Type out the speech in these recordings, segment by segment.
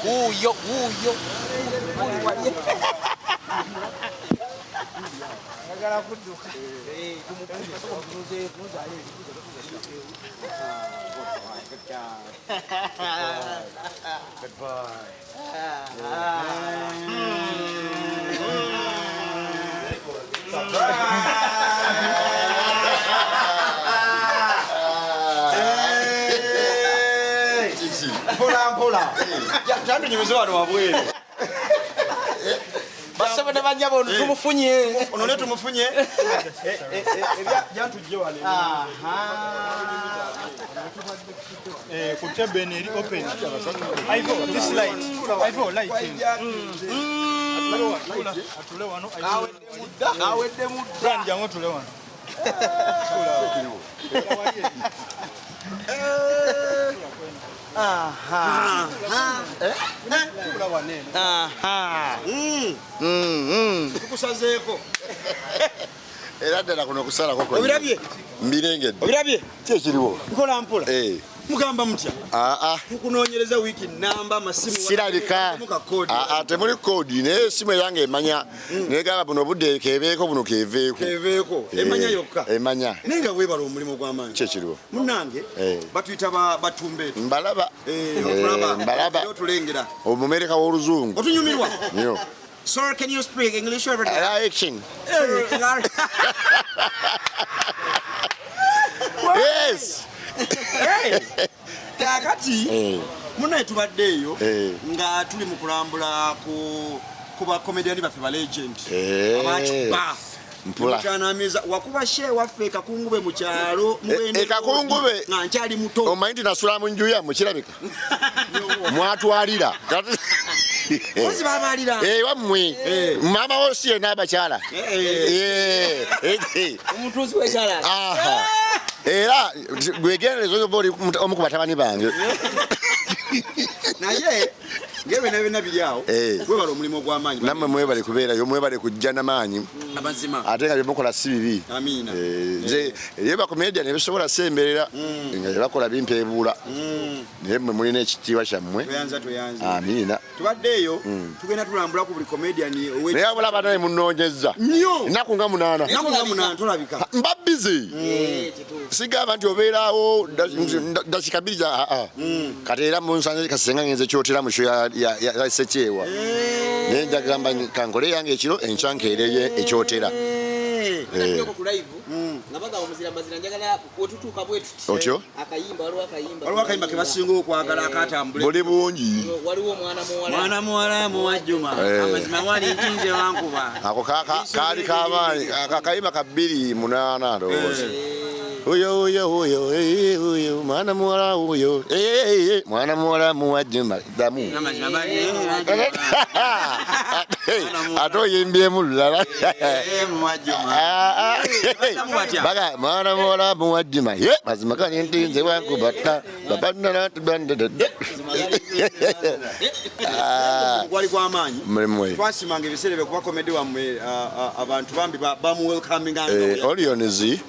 Uyo. Agora kuduka. Pola. Ya tandu nyimezo wano wabwere. Basaba nabanya bono tumufunye. Onone tumufunye. Ebya tujje wale. Kutebe ni open. Ivo this light. Ivo lighting. Atule wano. Awede mudda. Brand jango tule wano. Tukusazeeko. Era ddala kuno kusala koko. Obirabye? Mbirengedde. Obirabye? Kyekiriwo. Nkola mpola. Mugamba mutya? Kukunoonyereza wiki namba masimu sirabika. Temuli kodi naye simu yange emanya negamba buno budde kebeeko buno keveeko. Emanya yokka. Emanya. Nenga weebala omulimu gw'amaanyi. Kyekiriwo. Munnange batuyita batumbe. Mbalaba. Mbalaba. Otulengera. Omumereka w'oluzungu. Otunyumirwa. Yo. Sir, can you speak English over there? Action. Yes. Kakati muna tubaddeeyo nga tuli mu kulambula ku ba comedian baffe ba legend abachuba mpula kanamiza wakuba she waffe kakungube mu kyalo mwene kakungube nga nkyali muto omanyi nasula mu njuya mu kirabika mwatwalira ozi babalira wammwe mama wosiye n'abakyala omuntu ozi wekyala era gwegenderezo boli omu ku batabani bange naye ngebe nabena biriawo webala omulimu gw'amaanyi nammwe mwebale kubeerayo mwebale kujja n'amaanyi amazima ate nga byemukola si bibi amina nze yeba comedian ebisobola semberera nga yebakola bimpeebuula naye mmwe mulina ekitiibwa kyammwe toyanza amina tubaddeeyo tugenda tulambula ku buli comedian naye abula banaye munoonyezza ennaku nga 8 tolabika mba bizi sigamba nti obeerawo dakika 2 kati era munsanze kasenga ngenze kyotera mu kyo ya sekyewa naye njagamba kankole yange ekiro enkyankeereye ekyotera otyo waliwo akayimba ke basinga okwagala akatambule buli bungi mwana muwala muwajjuma amazima wali nkinze wankuba ako kaali kamaanyi akayimba ka 2:8 ndowooza uyo mwana muwala uyo mwana muwala muwajjuma damu ate oyimbyemu lulala baga mwana muwala muwajjuma mazima kali ntinze wankubata gwali gw'amaanyi mulimwe twasimanga ebiseera bye kuba komedi wammwe abantu bambi bamuwelcominganga Olionizi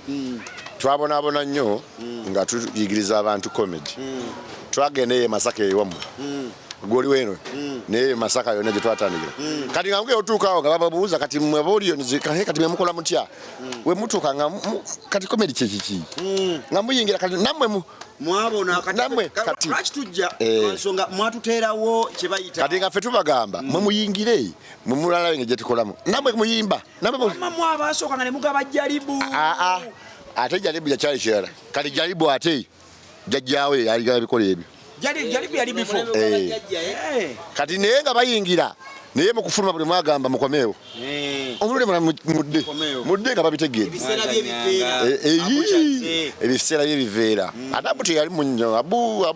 twabonaabona nnyo nga tuyigiriza abantu comedy twagendeyo Masaka ewammwe gwoli weno naye Masaka yonna gye twatandikira kati nga mugee otuukaawo nga bababuuza kati mmwe Olionizi kati mwemukola mutya we mutuuka nga kati comedy kyekiki nga muyingira kati nammwe mwabona kati lwaki tujja ensonga mwatuteerawo kye bayita kati nga ffe tubagamba mwe muyingire mwe mulalayo nga gye tukolamu nammwe muyimba nammwe abasooka nga ne mugaba jalibu ate jalibu yakyali kirala kati jalibu ate jajjaawe yaliga bikola ebyo jalibu yali bifo kati naye nga bayingira naye mukufuluma buli mwagamba mukomeewo omulule mudde nga babitegeera ebiseera byebiveera ate abu teyali munnyo abu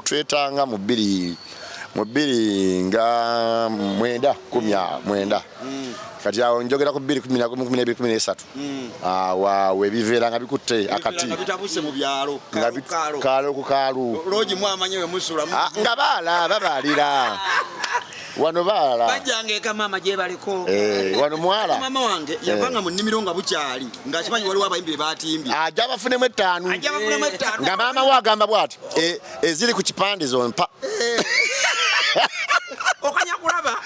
twetanga mu 2019 kati awo njogera ku 2013 awo ebiveera nga bikutte akati nga bitabuse mu byalo kaalo ku kaalu logi mwamanye we musula nga babaalira wano baala bajjanga eka maama gye baliko wano mwala maama wange yavanga mu nnimiro nga bukyali ng'akimanyi waliwo abayimbi be batimbye ajja bafunemu 5 nga maama we agamba bw'ati eziri ku kipande zompa okanya kulaba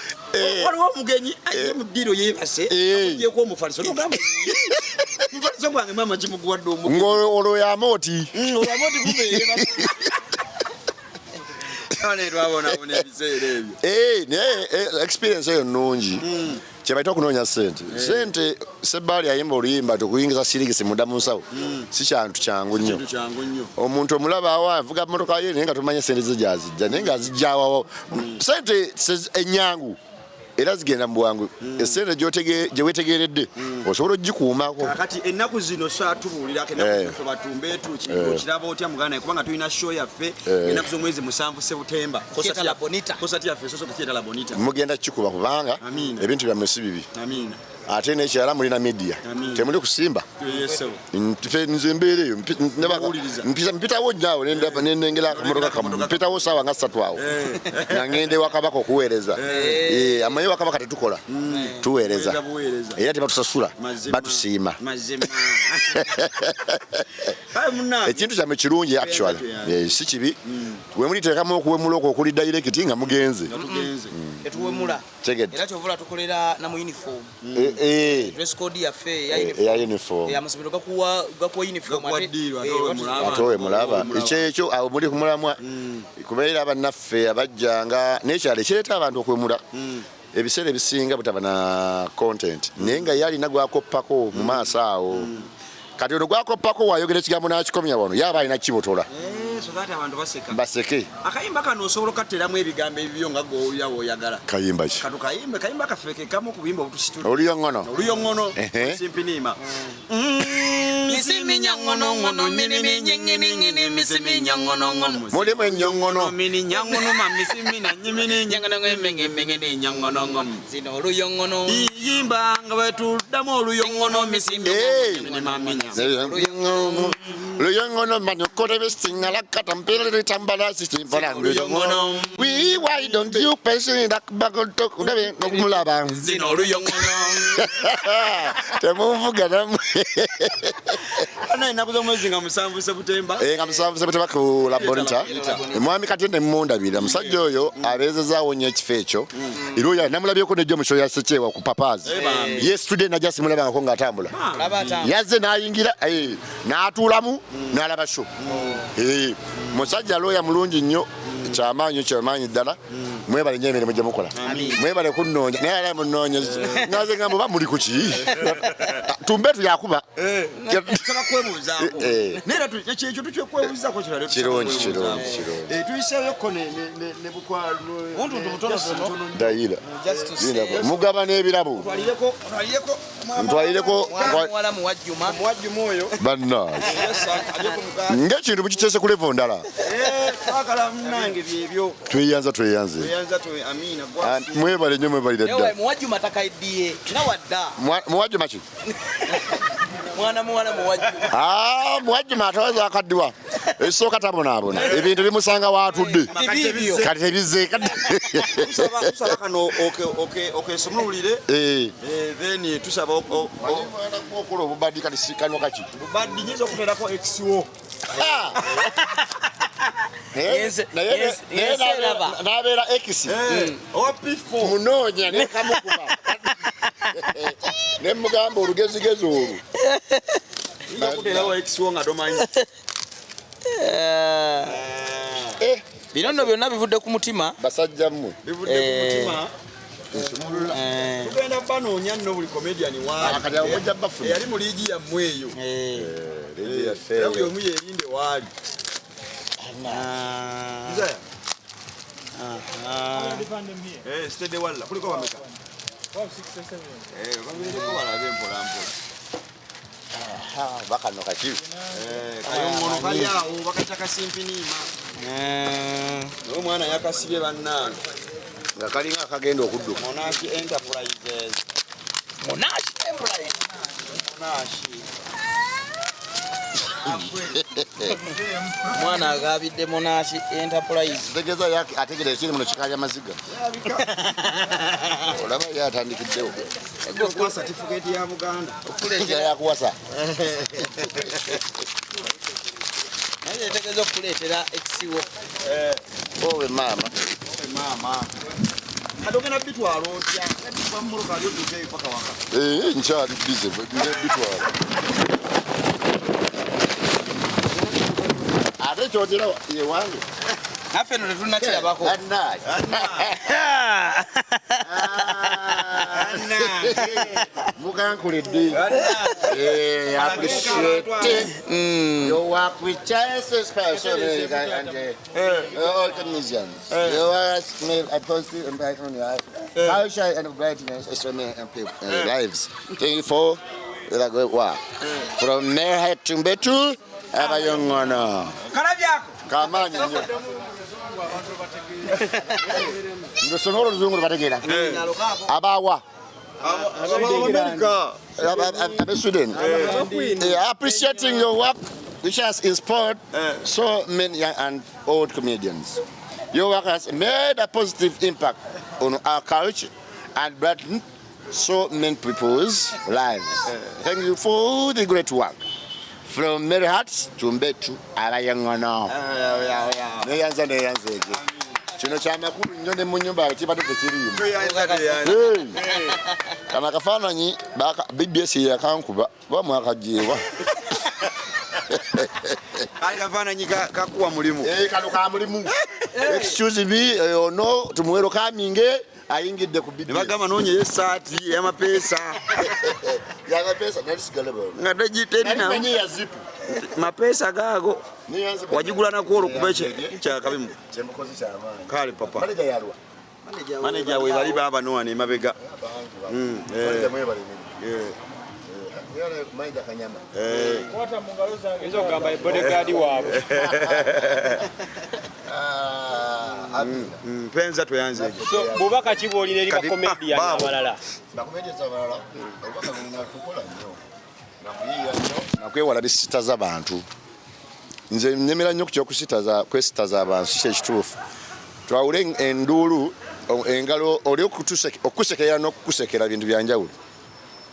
waliwo omugenyi aje mu ddiro yeebase akugyeko omufaliso nogamba mufaliso gwange mama kimuguwadde ng'olwo yamoti olwamoti kumbe yeebase ane twabonabona ebiseera ebyo naye experience eyo nnungi kyebaita okunoonya sente Ssebaali ayimba oluyimba tukuyingiza sirigisi mudda mu nsawo si kyantu kyangu nnyo omuntu omulaba awo avuga mmotoka ye naye nga tumanye sente ze gyazijja naye ng'azijjawawo sente ennyangu era zigenda mu bwangu essente gye weetegeeredde osobola ogikuumako kati ennaku zino saatubuulirako ennaku batumba etuuki okiraba otya muganda kubanga tulina show yaffe ennaku z'omwezi 7 Septemba kosati yaffe sosoka kyeta la bonita mugenda kikuba kubanga ebintu byammwe si bibi ate n'ekirala mulina media temuli kusimba nze mbeera eyo mpitawo nnyo nengera akamotoka kamu mpitawo saawa nga 3 awo nga ngende wakabaka okuweereza amanyi wakabaka tetukola tuweereza era tebatusasula batusiima ekintu kyammwe kirungi actually si kibi we muliteekamu okuwemula okwo okuli direct nga mugenze etuwemula era kyovula tukolera na mu uniform dress code yaffe ya uniform amasomero gakuwa uniform atowe mulaba ekyo awo muli kumulamwa kubeera abannaffe abajjanga n'ekyalo ekireeta abantu okwemula ebiseera ebisinga butaba na content naye nga yalina gwakoppako mu maaso awo kati ono gwakoppako wayogera ekigambo n'akikomya wano yaba alina kibotola baseke akayimba kano osobola okatteramu ebigambo ebibyo nga gw'owulira w'oyagala kayimba ki kayimba kafeeke kamu ku buyimba obutusitula oluyongono simpinima misiminya ngono ngono minini nyengini ngini misiminya ngono ngono mulimu ennyongono mini nyangono ma misimina nyimini nyangana ng'emenge menge nyangono ngono zino oluyongono yimba nga bwetuddamu oluyongono misiminya oluyongono manyokole besingala kata mpira litambala sitimpola oluyongono why don't you person that bagol talk ndabe nokumulaba zino oluyongono temuvuga namu ana inaku z'omwezi nga 7 Septemba nga 7 Septemba ku Labonita mwami Katende mmundabira musajja oyo abeezezaawo nnyo ekifo ekyo iruya namulabyeko nejjo musho ya Sechewa ku Papazi yesterday najja simulabangako ng'atambula yazze n'ayingira n'atuulamu n'alaba show musajja looya mulungi nnyo kyamaanyi ddala mwebale nnyo emirimu gye mukola mwebale kunnoonya naye ala munnoonya naze nga muba muli ku ki tumbeetu yakuba kyekyo tukyekwebuuzaako kirungi tuyiseeyoko ne bukwalo dayira mugaba n'ebirabo ntwalireko muwajjuma oyo ng'ekintu mukiteese ku levo ndala twagala munange byebyo tweyanze mwebale nnyo mwebalire dda muwajjuma takaidiye nawadda muwajjuma ki mwana muwala muwajjuma muwajjuma ataweza akaddiwa esooka tabonaabona ebintu bimusanga waatudde kati tebizze tusaba kano okesomululire then tusaba okola obubaddi kati sikanywa kaki bubaddi nyinza okubeerako ekissiwo n'abeera x op4 munoonya nekamukuba nemugamba olugezigezi olwo okuteerawo ekissiwo nga tomanyi bino nno byonna bivudde ku mutima basajja mmwe bivudde ku mutima tugenda banoonya nno buli comedian waali yali mu liigi yammwe eyo era buli omu yerinde waali stede walla kuliko bameka babireko balabe mpolampola bakano kaki kayongono kali awo bakaca kasimpiniima naye omwana yakasibye bannange nga kalinga akagenda okudduka Monashi Enterprises mwana agabidde Monashi Enterprise tegeza yake ategera ekiri muno kikalya maziga olaba yatandikiddewo kwa certificate ya Buganda okuleetera yakuwasa naye tegeza okuleetera ekisiwo owe maama Adogena bitwalo otya. Kwa mmoloka lyo duke paka waka. Nchali bize bitwalo. Ate chotera ye wange. Nafe ndo tunachira bako. Anna. Mugankulidde. Appreciate your work with Chelsea especially and all Tunisians. Your work made a positive impact on your culture and brightness so many people's lives. Thank you for the great work. From Meherhat to Mbetu, abayongona. Kamani nyo. Ndo sonoro luzungu bategera. Abawa. America. Sweden. Appreciating your work, which has inspired so many young and old comedians. Your work has made a positive impact on our culture and brightened so many people's lives. Thank you for the great work. From Meherhat to Mbetu, abayongona. Neyanza. Chino chama kulu nyone mu nyumba kibadde tekirimu. Kama kafaananyi BBS yakankuba bamwakajewa. Ali kafaananyi kakuwa mulimu. Kano ka mulimu. Excuse me, ono tumuwero kaminge ayingidde ku BBS. Bagamba nonye yesaati y'amapesa. Y'amapesa nalisigalewo. Ngate jiteri na. Nani ya zipu. Mapesa gago. Wajigula na kuolo kubeche cha kabimu. Chemukozi cha amani. Kale papa. Manager yarwa. Manager we bali baba no ani mabega. Manager mwe bali. Yale manager kanyama. Kwata mungalo zange hizo gamba bodyguard wabo. Penza tuyanze. So bubaka chibolire liba comedian abalala. Ba comedian abalala. Obaka ngina kukola nnyo. Nakwewala bisitaza abantu. Nze nyemera nnyo kwesitaza abantu kiki ekituufu. Twawule enduulu engalo oli okukusekera n'okukusekera bintu byanjawulo.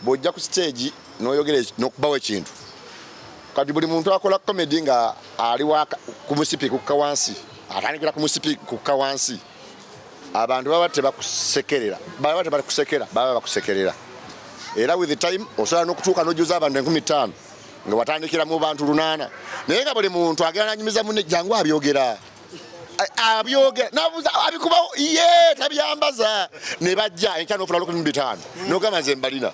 Bw'ojja ku stage n'oyogera n'okubawo ekintu. Kati buli muntu akola comedy nga ali ku musipi kukka wansi. Atandikira ku musipi kukka wansi. Abantu baba tebakusekerera. Baba tebakusekera, baba bakusekerera. Era with the time osobola n'okutuuka n'ojuza abantu 15,000 nga watandikira mu bantu 800 naye nga buli muntu agenda nyumiza munne jangu abyogera nabuza abikubawo ye tabyambaza ne bajja enkya n'ofuna 5,000 n'ogamba nze mbalina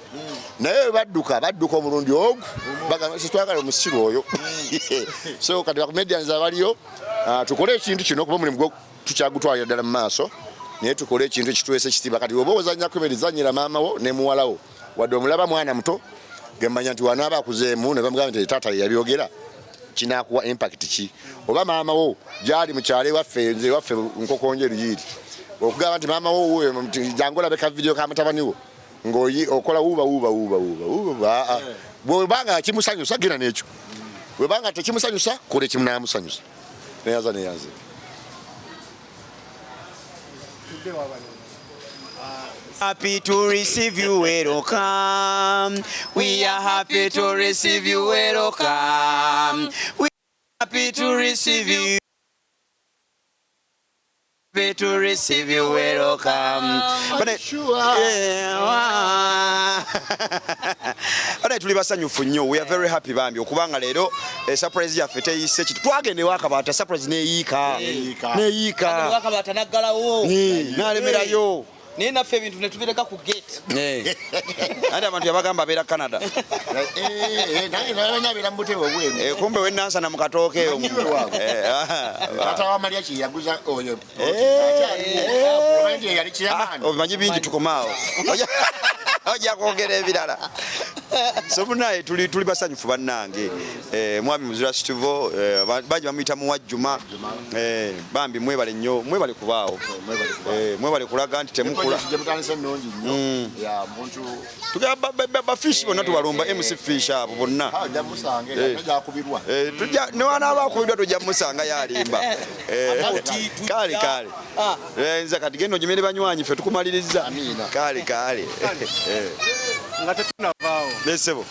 naye badduka omulundi ogwo bagamba sitwagala omusiru oyo so kati comedians abaliyo tukole ekintu kino kuba mulimu gwo tukyagutwalira ddala mu maaso naye tukole ekintu ekituweesa ekitiibwa kati oba ozannya comedy zanyira maamawo ne muwalawo wadde omulaba mwana muto gemmanya nti wanaaba akuzeemu ne bamugamba nti taata yabyogera kinaakuwa impact ki oba maama wo gyali mu kyalo ewaffe nze ewaffe nkokonje eruyiri okugamba nti maama wo jangu olabe ka video ka mutabani wo ng'okola wuuba bwebanga kimusanyusa genda n'ekyo bwebanga tekimusanyusa kola ekimunaamusanyusa neyanza Happy to receive you, welcome. We are happy to receive you, welcome. We are happy to receive you. Happy to receive you, welcome. Tuli basanyufu nnyo. We are very happy bambi okubanga leero surprise yaffe teyise kitu twagende wakabata surprise neyiika wakabata naggalawo nalemerayo naye naffe ebintu ne tubireka ku gate ate abantu yabagamba abeera Canada kumbe wennansana mu katooke obimanyi bingi tukomaawo ojja kwogera ebirala so munaye tuli basanyufu bannange mwami muzira situvo bangi bamuyita muwajjuma bambi mwebale nnyo mwebale kubaawo mwebale kulaga nti temukula bafishi bonna tubalumba MC fish abo bonna newanaaba akubirwa tujja musanga yalimba kale nze kati genda ojimere banywanyi ffe tukumaliriza kale nga tetunavaawo lesebo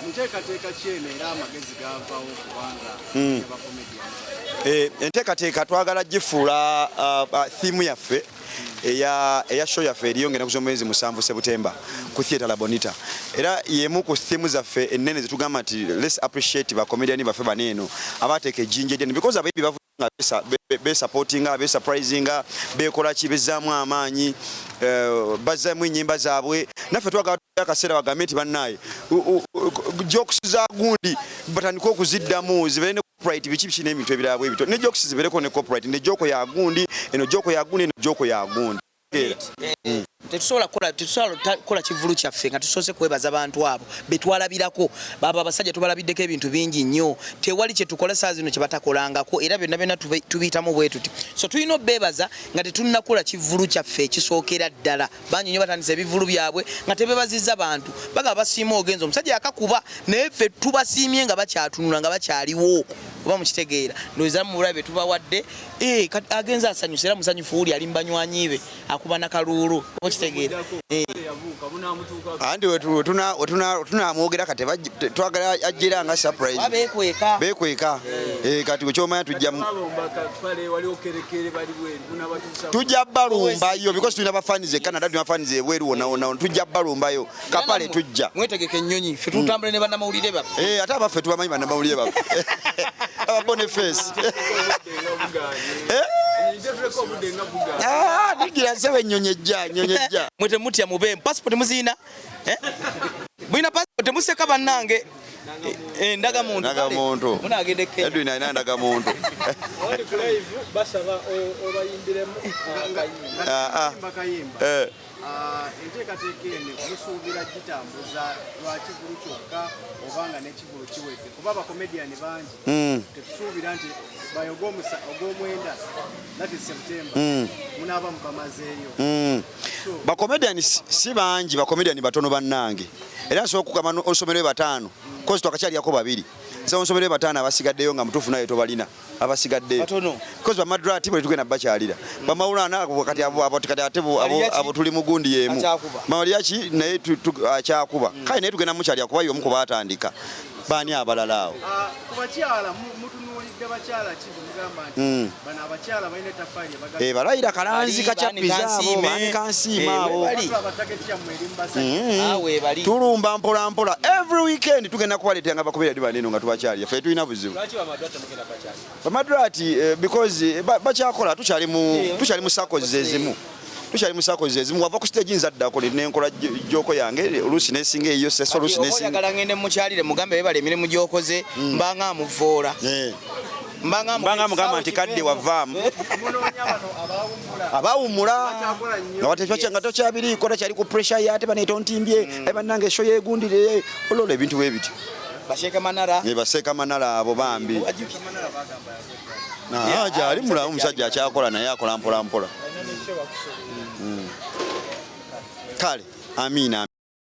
nteekateeka kyeno era amagezi gavaawo kubanga enteekateeka twagala gifuula theme yaffe eya show yaffe eriyongera ku mwezi 7 September ku Theatre La Bonita era yemu ku theme zaffe ennene zetugamba nti let's appreciate ba comedian baffe baneeno abateeka ejjinja lyeni because abayibi bavuga be supporting be surprising bekola kibezaamu amaanyi bazaamu ennyimba zaabwe naffe twagala akaseera bagambe nti bannaye jokes za gundi batandika okuziddamu zibeere ne copyright biki biki n'ebintu ebirala bwe bito ne jokes zibeereko ne copyright ne joko ya gundi eno joko ya gundi eno joko ya gundi tetusobola kukola kivulu kyaffe nga tusoose kwebaza abantu abo betwalabirako baba abasajja tubalabiddeko ebintu bingi nnyo tewali kye tukola saa zino kye batakolangako era byonna byonna tubiyitamu bwe tuti so tulina obebaza nga tetunnakola kivulu kyaffe ekisookera ddala bangi nnyo batandisa ebivulu byabwe nga tebebazizza bantu bagaba basiima ogenza omusajja yakakuba naye ffe tubasiimye nga bakyatunula nga bakyaliwo oba mukitegeera ndowooza mubulabe tubawadde agenza asanyusa era musanyufu uli ali mbanywanyibe akuba nakaluulu oba kitegeera andi tunamwogera kati twagala ajjera nga surprise bekweka kati kyomanya tujja balumbayo because tulina bafanize Canada tulina bafanize ebweru wona tujja balumbayo kapale tujja mwetegeke ennyonyi ffe tutambule ne bannamawulire baffe ate abaffe tubamanyi bannamawulire baffe Boniface nigira nsebe nyonyejja mwete mutya mube passport muzina mwina passport museka bannange ndaga muntu munagende Kenya edwina ina ndaga muntu basaba obayimbiremu bakayimba enteekateeka eno musuubira gitambuza lwa kivulu kyokka obanga n'ekivulu kiwedde kuba abakomediyani bangi tetusuubira nti bayoga ogw'omwenda that is September munaaba mubamazeeyo bakomediyani si bangi bakomediyani batono bannange era nsobola okugamba olusomerwe bataano kozi twakakyaliyako babiri nsonsomerwe bataano abasigaddeyo nga mutuufu naye tobalina abasigaddeyo kozi bamadrati bwe tugenda bakyalira bamawulana kati abo tuli mugundi yemu mawaliyaki naye akyakuba kale naye tugenda mukyalya kuba y'omu kubatandika baani abalala awo kubakyala mutunuulidde bakyala kibugamba nti bano abakyala balina ettafaali balayira kalanzi kacappizaabo baani kansiima abo tulumba mpola mpola every weekend tugenda kubaleetanga bakomediyani baneeno nga tubakyalya ffe tulina buzibu bamadrati because bakyakola tukyali mu sakozi ezimu wava ku stage nzaddako nenkola joko yange oluusi nesinga eyo seso oluusi nesinga oyagala ngende mukyalire mugambe bebala emirimu gyokoze mbanga amuvoola mbanga mugamba nti kadde wavaamu abawumula nga tokyabiriiko takyali ku pressure ye ate baneeta ontimbye bannange esho yegundire olwola ebintu bwe bityo baseeka manara abo bambi gyali mulamu omusajja akyakola naye akola mpola mpola kale amiina